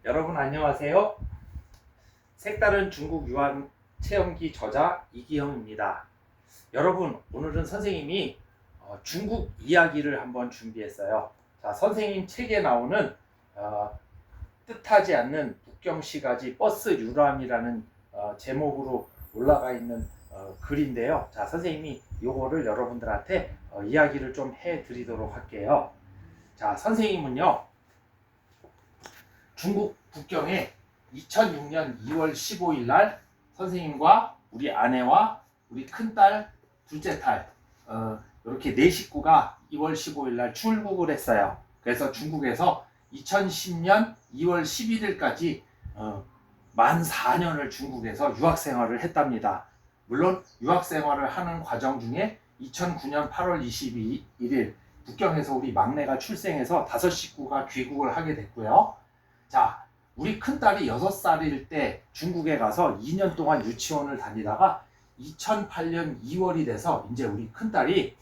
여러분 안녕하세요. 색다른 중국 유학 체험기 저자 이기형입니다. 여러분 오늘은 선생님이 중국 이야기를 한번 준비했어요. 자, 선생님 책에 나오는 뜻하지 않는 북경시가지 버스 유람이라는 제목으로 올라가 있는 글인데요. 자, 선생님이 요거를 여러분들한테 이야기를 좀 해드리도록 할게요. 자, 선생님은요 중국 북경에 2006년 2월 15일 날 선생님과 우리 아내와 우리 큰딸, 둘째 딸 이렇게 네 식구가 2월 15일 날 출국을 했어요. 그래서 중국에서 2010년 2월 11일까지 만 4년을 중국에서 유학 생활을 했답니다. 물론 유학 생활을 하는 과정 중에 2009년 8월 22일 북경에서 우리 막내가 출생해서 5식구가 귀국을 하게 됐고요. 자, 우리 큰딸이 6살일 때 중국에 가서 2년 동안 유치원을 다니다가 2008년 2월이 돼서 이제 우리 큰딸이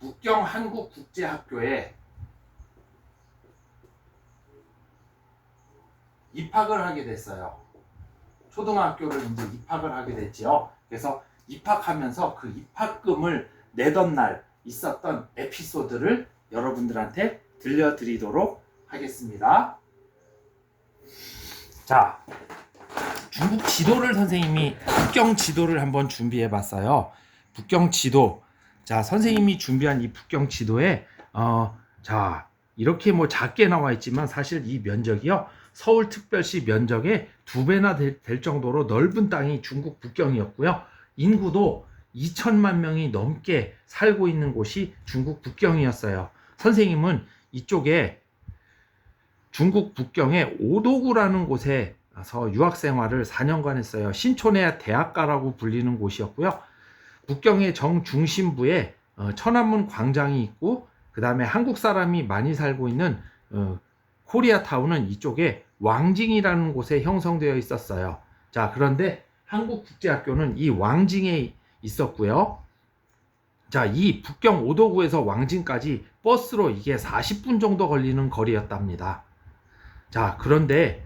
북경 한국국제학교에 입학을 하게 됐어요. 초등학교를 이제 입학을 하게 됐지요. 그래서 입학하면서 그 입학금을 내던 날 있었던 에피소드를 여러분들한테 들려드리도록 하겠습니다. 자, 중국 지도를 선생님이 북경 지도를 한번 준비해 봤어요. 북경 지도. 자, 선생님이 준비한 이 북경 지도에 자, 이렇게 뭐 작게 나와 있지만 사실 이 면적이요. 서울특별시 면적의 2배나 될 정도로 넓은 땅이 중국 북경이었고요. 인구도 2천만 명이 넘게 살고 있는 곳이 중국 북경이었어요. 선생님은 이쪽에 중국 북경의 오도구라는 곳에서 유학 생활을 4년간 했어요. 신촌의 대학가라고 불리는 곳이었고요. 북경의 정중심부에 천안문 광장이 있고 그 다음에 한국 사람이 많이 살고 있는 코리아타운은 이쪽에 왕징이라는 곳에 형성되어 있었어요. 자, 그런데 한국국제학교는 이 왕징에 있었고요. 자, 이 북경 오도구에서 왕징까지 버스로 이게 40분 정도 걸리는 거리였답니다. 자, 그런데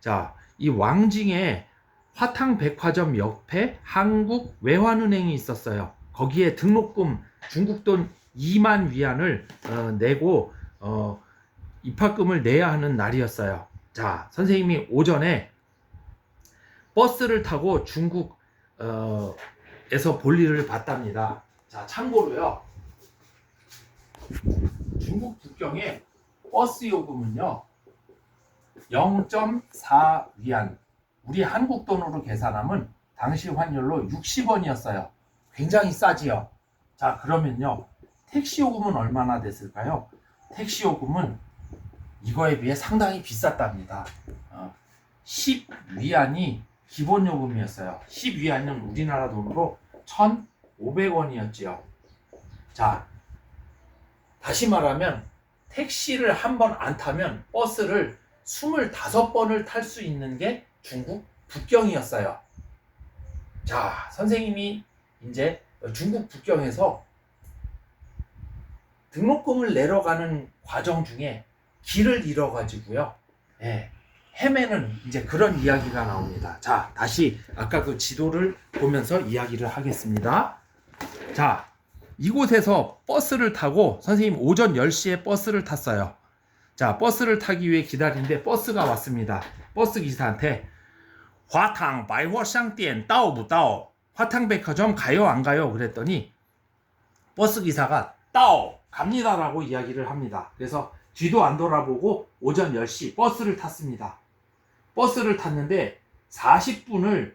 자, 이 왕징에 화탕백화점 옆에 한국 외환은행이 있었어요. 거기에 등록금 중국 돈 2만 위안을 내고 입학금을 내야 하는 날이었어요. 자, 선생님이 오전에 버스를 타고 중국에서 볼일을 봤답니다. 자, 참고로요. 중국 북경의 버스 요금은요. 0.4위안. 우리 한국 돈으로 계산하면 당시 환율로 60원이었어요. 굉장히 싸지요. 자, 그러면요. 택시 요금은 얼마나 됐을까요? 택시 요금은 이거에 비해 상당히 비쌌답니다. 10위안이 기본 요금이었어요. 10위안은 우리나라 돈으로 1,500원이었지요. 자, 다시 말하면 택시를 한 번 안 타면 버스를 25번을 탈 수 있는 게 중국 북경이었어요. 자, 선생님이 이제 중국 북경에서 등록금을 내러 가는 과정 중에 길을 잃어가지고요. 헤매는 이제 그런 이야기가 나옵니다. 자, 다시 아까 그 지도를 보면서 이야기를 하겠습니다. 자, 이곳에서 버스를 타고 선생님 오전 10시에 버스를 탔어요. 자, 버스를 타기 위해 기다리는데 버스가 왔습니다. 버스 기사한테 화탕百货商店 到不到? 화탕백화점 가요 안 가요? 그랬더니 버스 기사가 到 갑니다라고 이야기를 합니다. 그래서 뒤도 안 돌아보고 오전 10시 버스를 탔습니다. 버스를 탔는데 40분을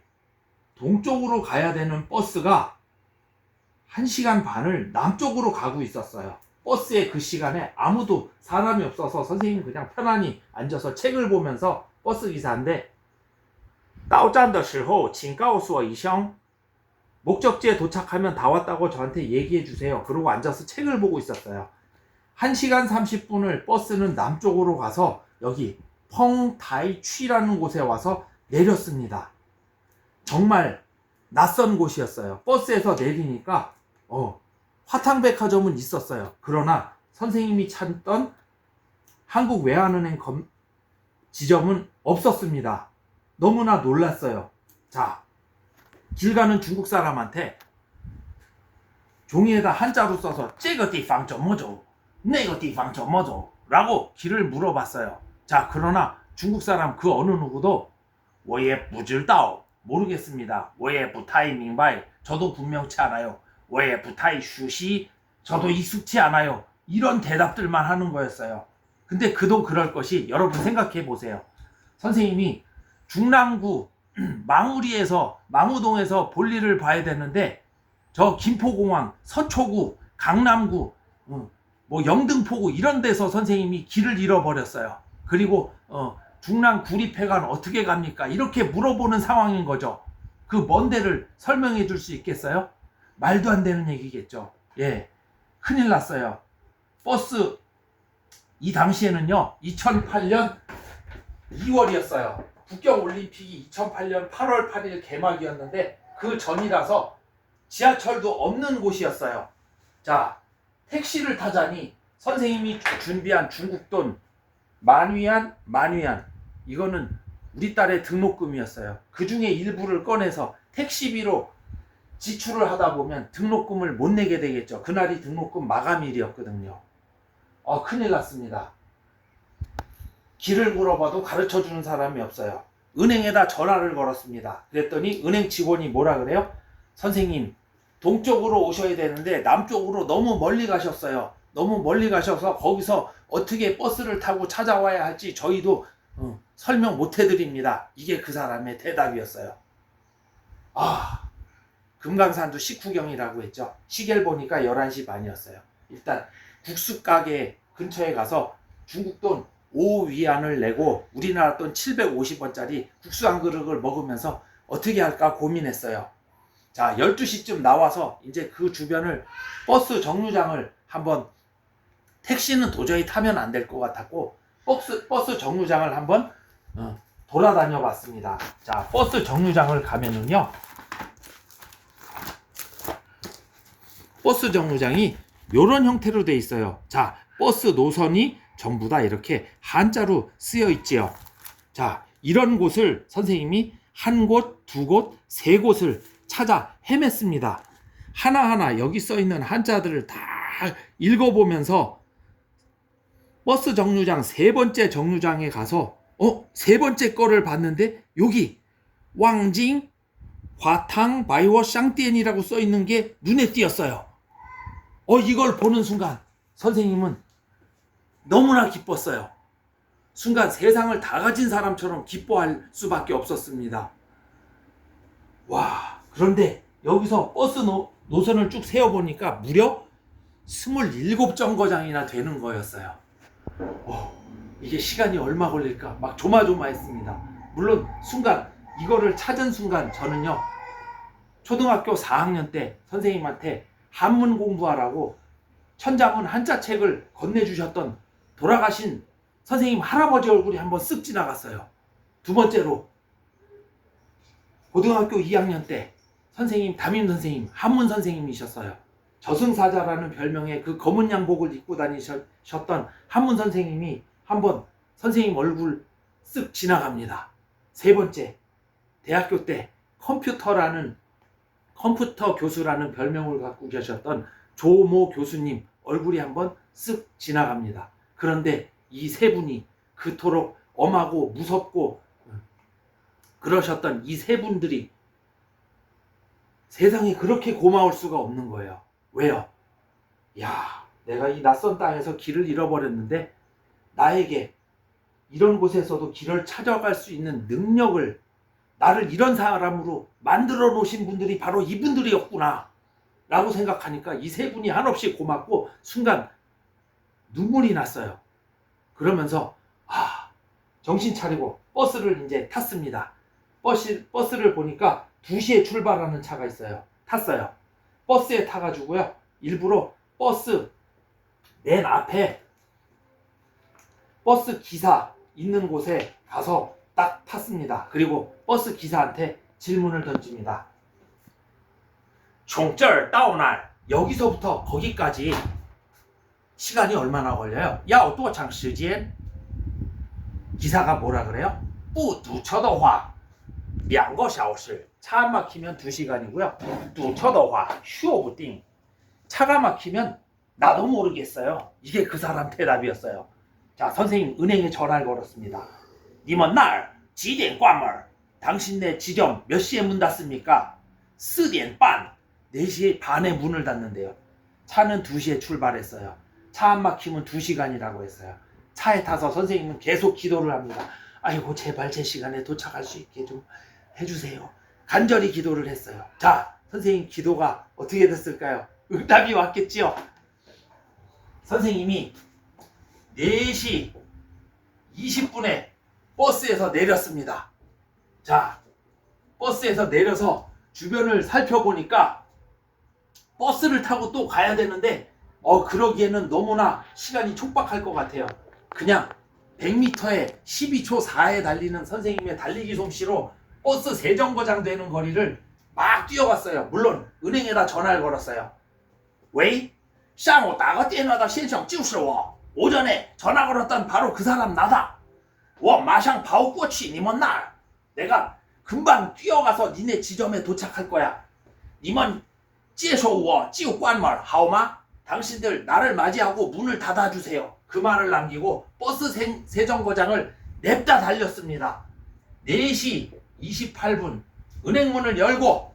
동쪽으로 가야 되는 버스가 1시간 반을 남쪽으로 가고 있었어요. 버스에 그 시간에 아무도 사람이 없어서 선생님은 그냥 편안히 앉아서 책을 보면서 버스 기사인데 到站的时候请告诉我一声 목적지에 도착하면 다 왔다고 저한테 얘기해 주세요. 그러고 앉아서 책을 보고 있었어요. 1시간 30분을 버스는 남쪽으로 가서 여기 펑다이취라는 곳에 와서 내렸습니다. 정말 낯선 곳이었어요. 버스에서 내리니까 화탕백화점은 있었어요. 그러나 선생님이 찾던 한국 외환은행 지점은 없었습니다. 너무나 놀랐어요. 자, 길 가는 중국 사람한테 종이에다 한자로 써서 这个地方怎么走那个地方怎么走 라고 길을 물어봤어요. 자, 그러나 중국 사람 그 어느 누구도 我也不知道 모르겠습니다. 我也不太明白 저도 분명치 않아요. 我也不太熟悉 저도 익숙치 않아요. 이런 대답들만 하는 거였어요. 근데 그도 그럴 것이 여러분 생각해 보세요. 선생님이 중랑구 망우리에서 망우동에서 볼일을 봐야 되는데 저 김포공항, 서초구, 강남구, 뭐 영등포구 이런 데서 선생님이 길을 잃어버렸어요. 그리고 중랑 구립회관 어떻게 갑니까? 이렇게 물어보는 상황인 거죠. 그 먼 데를 설명해 줄 수 있겠어요? 말도 안 되는 얘기겠죠. 예, 큰일 났어요. 버스 이 당시에는요 2008년 2월이었어요. 북경올림픽이 2008년 8월 8일 개막이었는데 그 전이라서 지하철도 없는 곳이었어요. 자, 택시를 타자니 선생님이 준비한 중국돈 만위안 이거는 우리 딸의 등록금이었어요. 그 중에 일부를 꺼내서 택시비로 지출을 하다 보면 등록금을 못 내게 되겠죠. 그날이 등록금 마감일이었거든요. 큰일 났습니다. 길을 물어봐도 가르쳐주는 사람이 없어요. 은행에다 전화를 걸었습니다. 그랬더니 은행 직원이 뭐라 그래요? 선생님, 동쪽으로 오셔야 되는데 남쪽으로 너무 멀리 가셨어요. 너무 멀리 가셔서 거기서 어떻게 버스를 타고 찾아와야 할지 저희도 설명 못 해드립니다. 이게 그 사람의 대답이었어요. 금강산도 식후경이라고 했죠. 시계를 보니까 11시 반이었어요. 일단 국수 가게 근처에 가서 중국돈 5위안을 내고 우리나라 돈 750원짜리 국수 한 그릇을 먹으면서 어떻게 할까 고민했어요. 자, 12시쯤 나와서 이제 그 주변을 버스 정류장을 한번 택시는 도저히 타면 안 될 것 같았고 버스 정류장을 한번 돌아다녀 봤습니다. 자, 버스 정류장을 가면은요. 버스 정류장이 이런 형태로 돼 있어요. 자, 버스 노선이 전부 다 이렇게 한자로 쓰여 있지요. 자, 이런 곳을 선생님이 한 곳, 두 곳, 세 곳을 찾아 헤맸습니다. 하나하나 여기 써 있는 한자들을 다 읽어보면서 버스 정류장 세 번째 정류장에 가서 세 번째 거를 봤는데 여기 왕징 화탕 바이워 샹띠엔이라고 써 있는 게 눈에 띄었어요. 이걸 보는 순간 선생님은 너무나 기뻤어요. 순간 세상을 다 가진 사람처럼 기뻐할 수밖에 없었습니다. 와, 그런데 여기서 버스 노선을 쭉 세어보니까 무려 27정거장이나 되는 거였어요. 이게 시간이 얼마 걸릴까 막 조마조마했습니다. 물론 순간 이거를 찾은 순간 저는요 초등학교 4학년 때 선생님한테 한문 공부하라고 천자문 한자 책을 건네주셨던 돌아가신 선생님 할아버지 얼굴이 한번 쓱 지나갔어요. 두 번째로 고등학교 2학년 때 선생님 담임 선생님 한문 선생님이셨어요. 저승사자라는 별명의 그 검은 양복을 입고 다니셨던 한문 선생님이 한번 선생님 얼굴 쓱 지나갑니다. 세 번째, 대학교 때 컴퓨터 교수라는 별명을 갖고 계셨던 조모 교수님 얼굴이 한번 쓱 지나갑니다. 그런데 이 세 분이 그토록 엄하고 무섭고 그러셨던 이 세 분들이 세상에 그렇게 고마울 수가 없는 거예요. 왜요? 내가 이 낯선 땅에서 길을 잃어버렸는데 나에게 이런 곳에서도 길을 찾아갈 수 있는 능력을 나를 이런 사람으로 만들어 놓으신 분들이 바로 이분들이었구나 라고 생각하니까 이 세 분이 한없이 고맙고 순간 눈물이 났어요. 그러면서 정신 차리고 버스를 이제 탔습니다. 버스를 보니까 2시에 출발하는 차가 있어요. 탔어요. 버스에 타가지고요. 일부러 버스 맨 앞에 버스 기사 있는 곳에 가서 딱 탔습니다. 그리고 버스 기사한테 질문을 던집니다. 从这儿到哪儿 여기서부터 거기까지 시간이 얼마나 걸려요? 要多长时间? 기사가 뭐라 그래요? 不堵车的话2个小时 차 안 막히면 2시간이고요. 堵车的话说不定 차가 막히면 나도 모르겠어요. 이게 그 사람 대답이었어요. 자, 선생님 은행에 전화를 걸었습니다. 님은 날几点关门? 당신네 지점 몇 시에 문 닫습니까? 4点半 4시에 반에 문을 닫는데요. 차는 2시에 출발했어요. 차 안 막히면 2시간이라고 했어요. 차에 타서 선생님은 계속 기도를 합니다. 아이고 제발 제 시간에 도착할 수 있게 좀 해주세요. 간절히 기도를 했어요. 자, 선생님 기도가 어떻게 됐을까요? 응답이 왔겠지요. 선생님이 4시 20분에 버스에서 내렸습니다. 자, 버스에서 내려서 주변을 살펴보니까 버스를 타고 또 가야 되는데 그러기에는 너무나 시간이 촉박할 것 같아요. 그냥 100m에 12초 4에 달리는 선생님의 달리기 솜씨로 버스 3정거장 되는 거리를 막 뛰어갔어요. 물론 은행에다 전화를 걸었어요. 웨이? 上午打个电话的先生就是我 오전에 전화 걸었던 바로 그 사람 나다. 我马上跑过去你们那儿 내가 금방 뛰어가서 니네 지점에 도착할 거야. 你们接受我就关门好吗? 당신들 나를 맞이하고 문을 닫아주세요. 그 말을 남기고 버스 세정거장을 냅다 달렸습니다. 4시 28분 은행문을 열고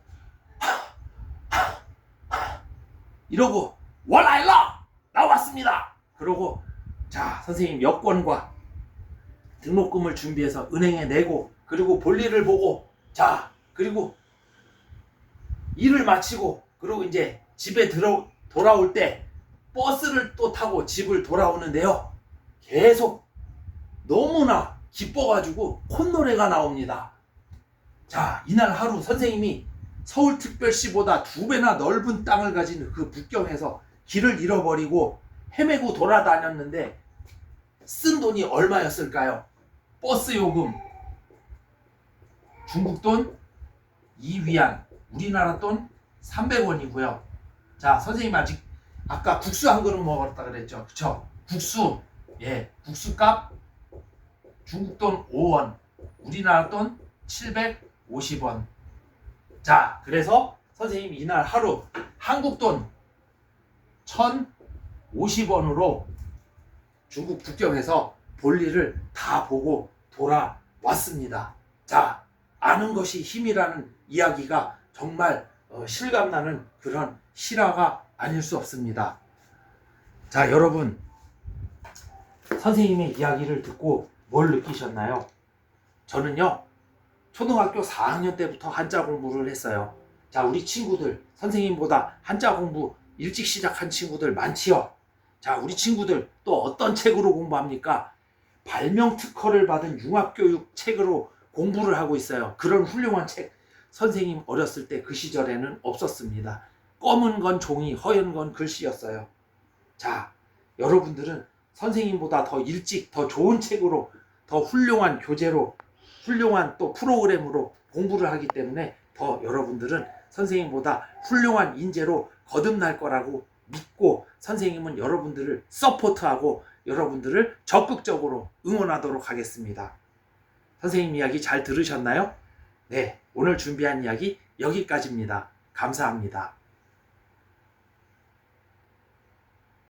이러고 我来了 나왔습니다. 그러고 자, 선생님 여권과 등록금을 준비해서 은행에 내고 그리고 볼일을 보고 자, 그리고 일을 마치고 그리고 이제 집에 돌아올 때 버스를 또 타고 집을 돌아오는데요. 계속 너무나 기뻐가지고 콧노래가 나옵니다. 자, 이날 하루 선생님이 서울특별시보다 2배나 넓은 땅을 가진 그 북경에서 길을 잃어버리고 헤매고 돌아다녔는데 쓴 돈이 얼마였을까요? 버스 요금 중국 돈 2위안 우리나라 돈 300원이고요. 자, 선생님 아까 국수 한 그릇 먹었다 그랬죠. 그쵸? 국수, 예, 국수값 중국 돈 5원, 우리나라 돈 750원. 자, 그래서 선생님 이날 하루 한국 돈 1050원으로 중국 북경에서 볼일을 다 보고 돌아왔습니다. 자, 아는 것이 힘이라는 이야기가 정말 실감나는 그런 실화가 아닐 수 없습니다. 자, 여러분 선생님의 이야기를 듣고 뭘 느끼셨나요? 저는요 초등학교 4학년 때부터 한자 공부를 했어요. 자, 우리 친구들 선생님보다 한자 공부 일찍 시작한 친구들 많지요. 자, 우리 친구들 또 어떤 책으로 공부합니까? 발명 특허를 받은 융합교육 책으로 공부를 하고 있어요. 그런 훌륭한 책 선생님 어렸을 때 그 시절에는 없었습니다. 검은 건 종이, 허연 건 글씨였어요. 자, 여러분들은 선생님보다 더 일찍 더 좋은 책으로 더 훌륭한 교재로 훌륭한 또 프로그램으로 공부를 하기 때문에 더 여러분들은 선생님보다 훌륭한 인재로 거듭날 거라고 믿고 선생님은 여러분들을 서포트하고 여러분들을 적극적으로 응원하도록 하겠습니다. 선생님 이야기 잘 들으셨나요? 네, 오늘 준비한 이야기 여기까지입니다. 감사합니다.